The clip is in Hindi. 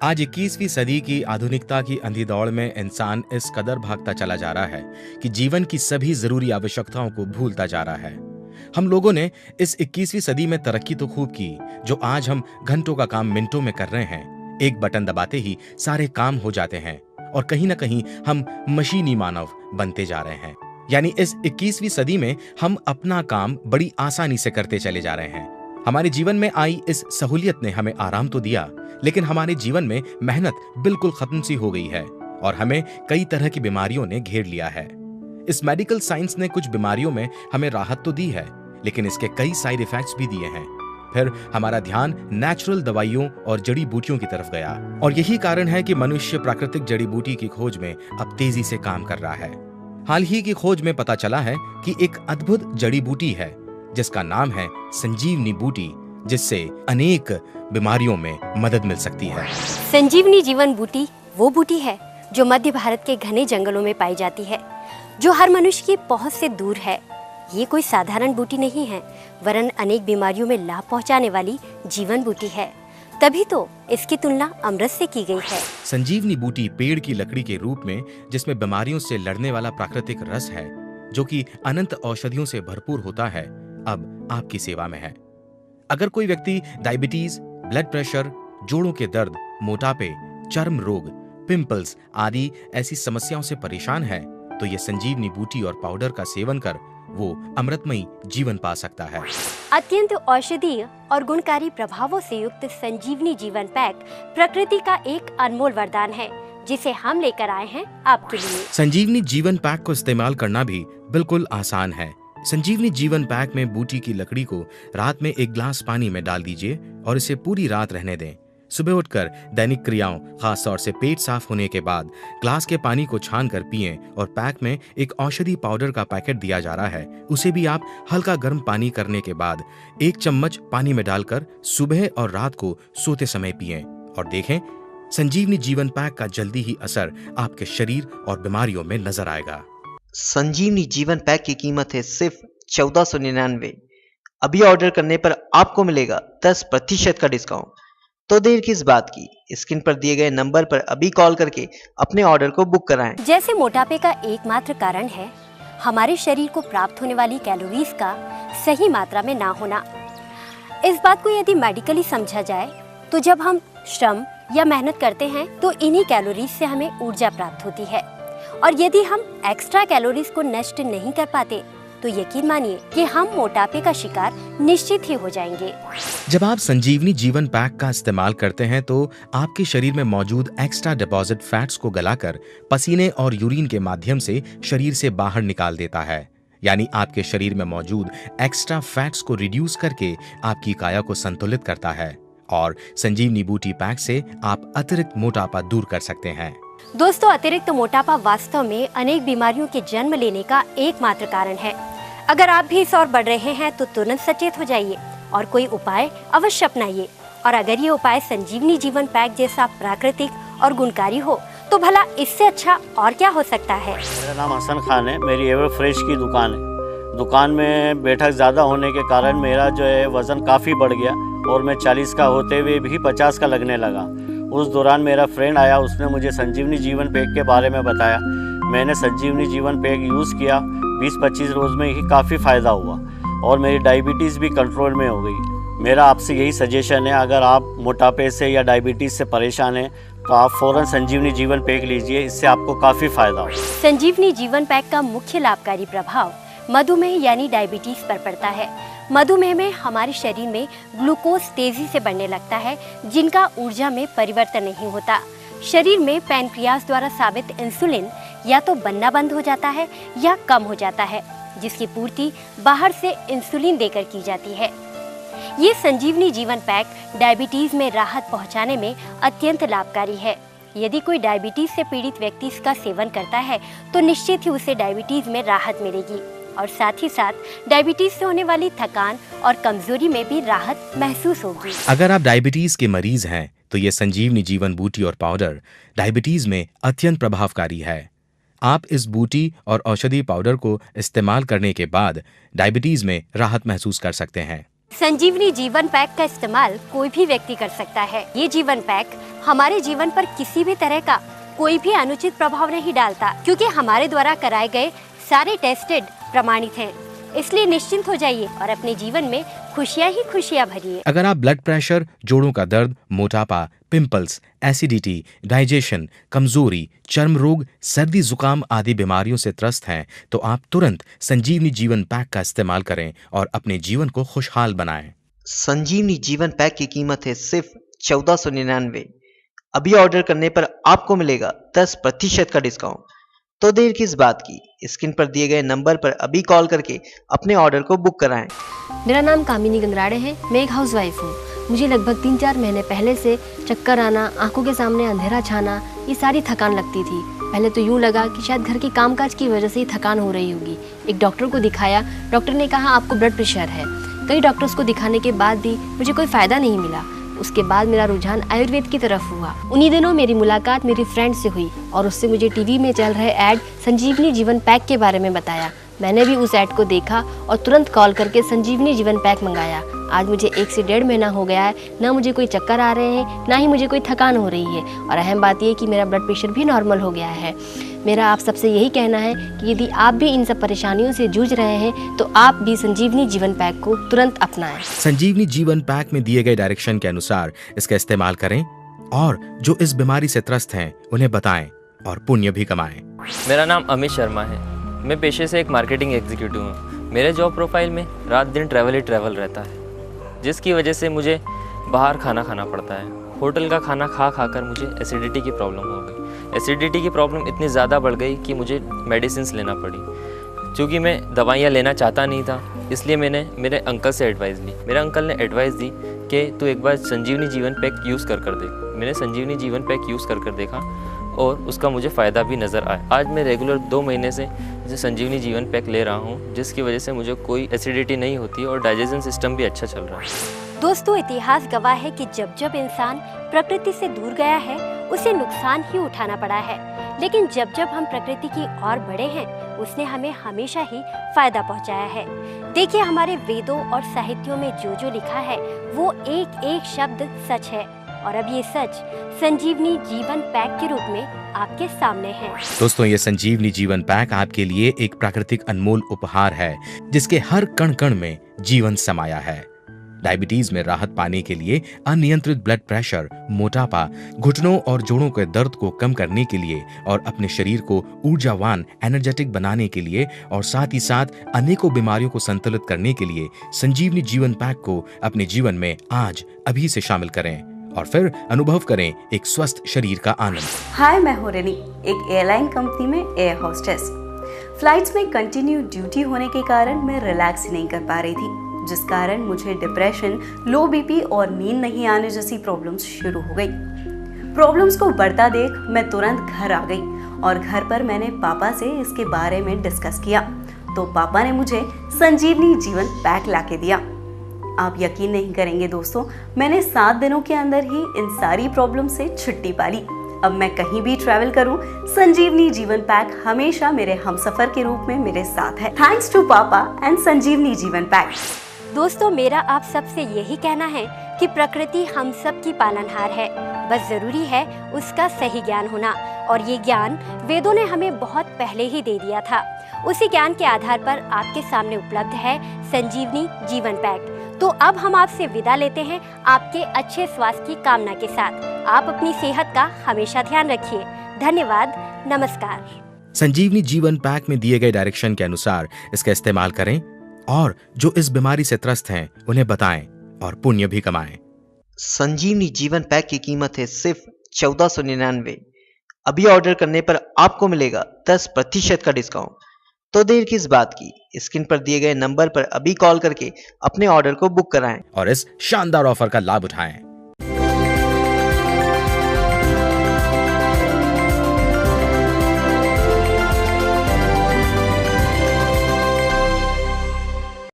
आज 21वीं सदी की आधुनिकता की अंधी दौड़ में इंसान इस कदर भागता चला जा रहा है कि जीवन की सभी जरूरी आवश्यकताओं को भूलता जा रहा है। हम लोगों ने इस 21वीं सदी में तरक्की तो खूब की, जो आज हम घंटों का काम मिनटों में कर रहे हैं। एक बटन दबाते ही सारे काम हो जाते हैं और कहीं ना कहीं हम मशीनी मानव बनते जा रहे हैं। यानी इस 21वीं सदी में हम अपना काम बड़ी आसानी से करते चले जा रहे हैं। हमारे जीवन में आई इस सहूलियत ने हमें आराम तो दिया, लेकिन हमारे जीवन में मेहनत बिल्कुल खत्म सी हो गई है और हमें कई तरह की बीमारियों ने घेर लिया है। इस मेडिकल साइंस ने कुछ बीमारियों में हमें राहत तो दी है, लेकिन इसके कई साइड इफेक्ट्स भी दिए हैं। फिर हमारा ध्यान नेचुरल दवाइयों और जड़ी बूटियों की तरफ गया और यही कारण है कि मनुष्य प्राकृतिक जड़ी बूटी की खोज में अब तेजी से काम कर रहा है। हाल ही की खोज में पता चला है कि एक अद्भुत जड़ी बूटी है जिसका नाम है संजीवनी बूटी, जिससे अनेक बीमारियों में मदद मिल सकती है। संजीवनी जीवन बूटी वो बूटी है जो मध्य भारत के घने जंगलों में पाई जाती है, जो हर मनुष्य की पहुंच से दूर है। ये कोई साधारण बूटी नहीं है, वरन अनेक बीमारियों में लाभ पहुंचाने वाली जीवन बूटी है। तभी तो इसकी तुलना अमृत से की गई है। संजीवनी बूटी पेड़ की लकड़ी के रूप में, जिसमें बीमारियों से लड़ने वाला प्राकृतिक रस है, जो कि अनंत औषधियों से भरपूर होता है, अब आपकी सेवा में है। अगर कोई व्यक्ति डायबिटीज, ब्लड प्रेशर, जोड़ों के दर्द, मोटापे, चर्म रोग, पिंपल्स आदि ऐसी समस्याओं से परेशान है, तो ये संजीवनी बूटी और पाउडर का सेवन कर वो अमृतमयी जीवन पा सकता है। अत्यंत औषधीय और गुणकारी प्रभावों से युक्त संजीवनी जीवन पैक प्रकृति का एक अनमोल वरदान है, जिसे हम लेकर आए हैं आपके लिए। संजीवनी जीवन पैक को इस्तेमाल करना भी बिल्कुल आसान है। संजीवनी जीवन पैक में बूटी की लकड़ी को रात में 1 गिलास पानी में डाल दीजिए और इसे पूरी रात रहने दें। सुबह उठकर दैनिक क्रियाओं, खास तौर से पेट साफ होने के बाद ग्लास के पानी को छान कर पिएं और पैक में एक औषधि पाउडर का पैकेट दिया जा रहा है, उसे भी आप हल्का गर्म पानी करने के बाद 1 चम्मच पानी में डालकर सुबह और रात को सोते समय पिएं और देखें संजीवनी जीवन पैक का जल्दी ही असर आपके शरीर और बीमारियों में नजर आएगा। संजीवनी जीवन पैक की कीमत है सिर्फ 1499। अभी ऑर्डर करने पर आपको मिलेगा 10% का डिस्काउंट। तो देर किस बात की, स्क्रीन पर दिए गए नंबर पर अभी कॉल करके अपने ऑर्डर को बुक कराएं। जैसे मोटापे का एकमात्र कारण है हमारे शरीर को प्राप्त होने वाली कैलोरीज का सही मात्रा में ना होना। इस बात को यदि मेडिकली समझा जाए तो जब हम श्रम या मेहनत करते हैं तो इन्हीं कैलोरीज से हमें ऊर्जा प्राप्त होती है, और यदि हम एक्स्ट्रा कैलोरीज को नष्ट नहीं कर पाते तो यकीन मानिए कि हम मोटापे का शिकार निश्चित ही हो जाएंगे। जब आप संजीवनी जीवन पैक का इस्तेमाल करते हैं तो आपके शरीर में मौजूद एक्स्ट्रा डिपॉजिट फैट्स को गलाकर पसीने और यूरिन के माध्यम से शरीर से बाहर निकाल देता है। यानी आपके शरीर में मौजूद एक्स्ट्रा फैट्स को रिड्यूस करके आपकी काया को संतुलित करता है और संजीवनी बूटी पैक से आप अतिरिक्त मोटापा दूर कर सकते हैं। दोस्तों, अतिरिक्त मोटापा वास्तव में अनेक बीमारियों के जन्म लेने का एकमात्र कारण है। अगर आप भी इस ओर बढ़ रहे हैं तो तुरंत सचेत हो जाइए और कोई उपाय अवश्य अपनाइए। और अगर ये उपाय संजीवनी जीवन पैक जैसा प्राकृतिक और गुणकारी हो तो भला इससे अच्छा और क्या हो सकता है। मेरा नाम हसन खान है, मेरी एवर फ्रेश की दुकान है। दुकान में बैठक ज़्यादा होने के कारण मेरा जो है वज़न काफ़ी बढ़ गया और मैं 40 का होते हुए भी 50 का लगने लगा। उस दौरान मेरा फ्रेंड आया, उसने मुझे संजीवनी जीवन पैक के बारे में बताया। मैंने संजीवनी जीवन पैक यूज़ किया, 20-25 रोज़ में ही काफ़ी फ़ायदा हुआ और मेरी डायबिटीज़ भी कंट्रोल में हो गई। मेरा आपसे यही सजेशन है, अगर आप मोटापे से या डायबिटीज़ से परेशान हैं तो आप फ़ौरन संजीवनी जीवन पैक लीजिए, इससे आपको काफ़ी फ़ायदा हो। संजीवनी जीवन पैक का मुख्य लाभकारी प्रभाव मधुमेह यानी डायबिटीज पर पड़ता है। मधुमेह में हमारे शरीर में ग्लूकोज तेजी से बढ़ने लगता है, जिनका ऊर्जा में परिवर्तन नहीं होता। शरीर में पैनक्रियाज द्वारा साबित इंसुलिन या तो बनना बंद हो जाता है या कम हो जाता है, जिसकी पूर्ति बाहर से इंसुलिन देकर की जाती है। ये संजीवनी जीवन पैक डायबिटीज में राहत पहुंचाने में अत्यंत लाभकारी है। यदि कोई डायबिटीज से पीड़ित व्यक्ति इसका सेवन करता है तो निश्चित ही उसे डायबिटीज में राहत मिलेगी और साथ ही साथ डायबिटीज से होने वाली थकान और कमजोरी में भी राहत महसूस होगी। अगर आप डायबिटीज के मरीज हैं तो ये संजीवनी जीवन बूटी और पाउडर डायबिटीज में अत्यंत प्रभावकारी है। आप इस बूटी और औषधि पाउडर को इस्तेमाल करने के बाद डायबिटीज में राहत महसूस कर सकते हैं। संजीवनी जीवन पैक का इस्तेमाल कोई भी व्यक्ति कर सकता है। ये जीवन पैक हमारे जीवन पर किसी भी तरह का कोई भी अनुचित प्रभाव नहीं डालता, क्योंकि हमारे द्वारा कराए गए सारे टेस्टेड प्रमाणित हैं। इसलिए निश्चिंत हो जाइए और अपने जीवन में खुशियाँ ही खुशियाँ भरिए। अगर आप ब्लड प्रेशर, जोड़ों का दर्द, मोटापा, पिंपल्स, एसिडिटी, डाइजेशन, कमजोरी, चर्म रोग, सर्दी जुकाम आदि बीमारियों से त्रस्त हैं, तो आप तुरंत संजीवनी जीवन पैक का इस्तेमाल करें और अपने जीवन को खुशहाल बनाएं। संजीवनी जीवन पैक की कीमत है सिर्फ 1499। अभी ऑर्डर करने पर आपको मिलेगा 10% का डिस्काउंट। तो देर किस बात की, स्क्रीन पर दिए गए नंबर पर अभी कॉल करके अपने ऑर्डर को बुक कराएं। मेरा नाम कामिनी गंगराड़े है। मैं एक हाउसवाइफ हूँ। मुझे लगभग 3-4 महीने पहले से चक्कर आना, आंखों के सामने अंधेरा छाना, ये सारी थकान लगती थी। पहले तो यूँ लगा कि शायद घर के कामकाज की वजह से ही थकान हो रही होगी। एक डॉक्टर को दिखाया, डॉक्टर ने कहा आपको ब्लड प्रेशर है। कई डॉक्टर्स को दिखाने के बाद भी मुझे कोई फ़ायदा नहीं मिला। उसके बाद मेरा रुझान आयुर्वेद की तरफ हुआ। उन्हीं दिनों मेरी मुलाकात मेरी फ्रेंड से हुई और उससे मुझे टीवी में चल रहे ऐड संजीवनी जीवन पैक के बारे में बताया। मैंने भी उस ऐड को देखा और तुरंत कॉल करके संजीवनी जीवन पैक मंगाया। आज मुझे 1 से 1.5 महीना हो गया है। ना मुझे कोई चक्कर आ रहे हैं, ना ही मुझे कोई थकान हो रही है, और अहम बात यह कि मेरा ब्लड प्रेशर भी नॉर्मल हो गया है। मेरा आप सबसे यही कहना है कि यदि आप भी इन सब परेशानियों से जूझ रहे हैं तो आप भी संजीवनी जीवन पैक को तुरंत अपनाएं। संजीवनी जीवन पैक में दिए गए डायरेक्शन के अनुसार इसका इस्तेमाल करें और जो इस बीमारी से त्रस्त हैं उन्हें बताएं और पुण्य भी कमाएं। मेरा नाम अमित शर्मा है। मैं पेशे से एक मार्केटिंग एग्जीक्यूटिव हूँ। मेरे जॉब प्रोफाइल में रात दिन ट्रैवल ही ट्रैवल रहता है, जिसकी वजह से मुझे बाहर खाना खाना पड़ता है। होटल का खाना खा खाकर मुझे एसिडिटी की प्रॉब्लम हो गई। एसिडिटी की प्रॉब्लम इतनी ज़्यादा बढ़ गई कि मुझे मेडिसिन्स लेना पड़ी। चूँकि मैं दवाइयाँ लेना चाहता नहीं था, इसलिए मैंने मेरे अंकल से एडवाइस ली। मेरे अंकल ने एडवाइस दी कि तू एक बार संजीवनी जीवन पैक यूज़ कर देख। मैंने संजीवनी जीवन पैक यूज़ कर देखा और उसका मुझे फ़ायदा भी नज़र आया। आज मैं रेगुलर 2 महीने से संजीवनी जीवन पैक ले रहा हूँ, जिसकी वजह से मुझे कोई एसिडिटी नहीं होती और डाइजेशन सिस्टम भी अच्छा चल रहा है। दोस्तों, इतिहास गवाह है कि जब जब इंसान प्रकृति से दूर गया है उसे नुकसान ही उठाना पड़ा है, लेकिन जब जब हम प्रकृति की ओर बढ़े हैं उसने हमें हमेशा ही फायदा पहुंचाया है। देखिए, हमारे वेदों और साहित्यों में जो जो लिखा है वो एक एक शब्द सच है, और अब ये सच संजीवनी जीवन पैक के रूप में आपके सामने है। दोस्तों, ये संजीवनी जीवन पैक आपके लिए एक प्राकृतिक अनमोल उपहार है, जिसके हर कण कण में जीवन समाया है। डायबिटीज में राहत पाने के लिए, अनियंत्रित ब्लड प्रेशर, मोटापा, घुटनों और जोड़ों के दर्द को कम करने के लिए और अपने शरीर को ऊर्जावान, एनर्जेटिक बनाने के लिए और साथ ही साथ अनेकों बीमारियों को संतुलित करने के लिए संजीवनी जीवन पैक को अपने जीवन में आज अभी से शामिल करें और फिर अनुभव करें एक स्वस्थ शरीर का आनंद। हाय, मैं हूँ रेनी, एक एयरलाइन कंपनी में एयर होस्टेस। फ्लाइट्स में कंटिन्यू ड्यूटी होने के कारण मैं रिलैक्स नहीं कर पा रही थी, जिस कारण मुझे डिप्रेशन, लो बीपी और नींद नहीं आने जैसी प्रॉब्लम्स शुरू हो गई। प्रॉब्लम्स को बढ़ता देख मैं तुरंत घर आ गई और घर पर मैंने पापा से इसके बारे में डिस्कस किया, तो पापा ने मुझे संजीवनी जीवन पैक लाके दिया। आप यकीन नहीं करेंगे दोस्तों, मैंने 7 दिनों के अंदर ही इन सारी प्रॉब्लम से छुट्टी पा ली। अब मैं कहीं भी ट्रैवल करूं, संजीवनी जीवन पैक हमेशा मेरे हमसफर के रूप में मेरे साथ है। थैंक्स टू पापा एंड संजीवनी जीवन पैक। दोस्तों, मेरा आप सबसे यही कहना है कि प्रकृति हम सब की पालनहार है, बस जरूरी है उसका सही ज्ञान होना, और ये ज्ञान वेदों ने हमें बहुत पहले ही दे दिया था। उसी ज्ञान के आधार पर आपके सामने उपलब्ध है संजीवनी जीवन पैक। तो अब हम आपसे विदा लेते हैं आपके अच्छे स्वास्थ्य की कामना के साथ। आप अपनी सेहत का हमेशा ध्यान रखिए। धन्यवाद, नमस्कार। संजीवनी जीवन पैक में दिए गए डायरेक्शन के अनुसार इसका इस्तेमाल करें और जो इस बीमारी से त्रस्त हैं उन्हें बताएं और पुण्य भी कमाएं। संजीवनी जीवन पैक की कीमत है सिर्फ 1499। अभी ऑर्डर करने पर आपको मिलेगा 10% का डिस्काउंट। तो देर किस बात की, स्क्रीन पर दिए गए नंबर पर अभी कॉल करके अपने ऑर्डर को बुक कराएं और इस शानदार ऑफर का लाभ उठाएं।